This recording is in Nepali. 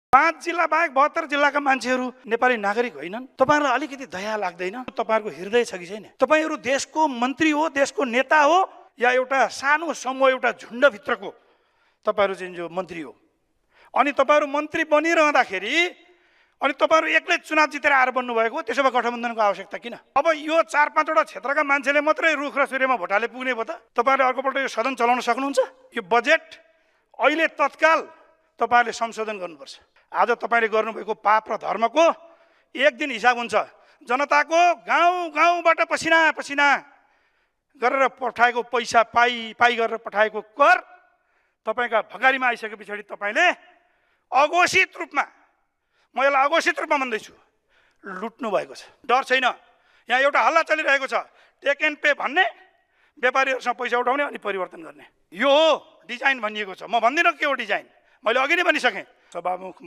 5 जिल्ला बाहेक 72 जिल्लाका मान्छेहरू नेपाली नागरिक होइनन्। तपाईहरुलाई अलिकति दया लाग्दैन? तपाईहरुको हृदय छ कि छैन? तपाईहरु देशको मन्त्री हो, देशको नेता हो, या एउटा सानो समूह, एउटा झुण्ड भित्रको तपाईहरु चाहिँ जो मन्त्री हो? अनि तपाईहरु मन्त्री बनिरहँदाखेरि अनि तपाईहरु एक्लै चुनाव जितेर आएर बन्नु भएको, त्यसो भए गठबन्धनको आवश्यकता किन? अब यो 4-5 वटा क्षेत्रका मान्छेले मात्रै रुख र सूर्यमा भोटाले पुग्ने भयो त? तपाईहरुले अर्कोपल्ट यो सदन चलाउन सक्नुहुन्छ? यो बजेट अहिले तत्काल तपाईहरुले संशोधन गर्नुपर्छ। आज तपाईले गर्नुभएको पाप र धर्मको एक दिन हिसाब हुन्छ। जनताको गाउँ-गाउँबाट पसिना गरेर पठाएको पैसा पाई गरेर पठाएको कर तपाईका भगारीमा आइसके पछाडि तपाईले अघोषित रूपमा, म यसलाई अघोषित रूपमा भन्दैछु, लुट्नु भएको छ। डर छैन। यहाँ एउटा हल्ला चलिरहेको छ, टेक एन्ड पे भन्ने, व्यापारीहरुसँग पैसा उठाउने अनि परिवर्तन गर्ने। यो हो डिजाइन भनिएको छ। म भन्दिनँ के हो डिजाइन, मैले अघि नै भनिसकेँ। सभामुख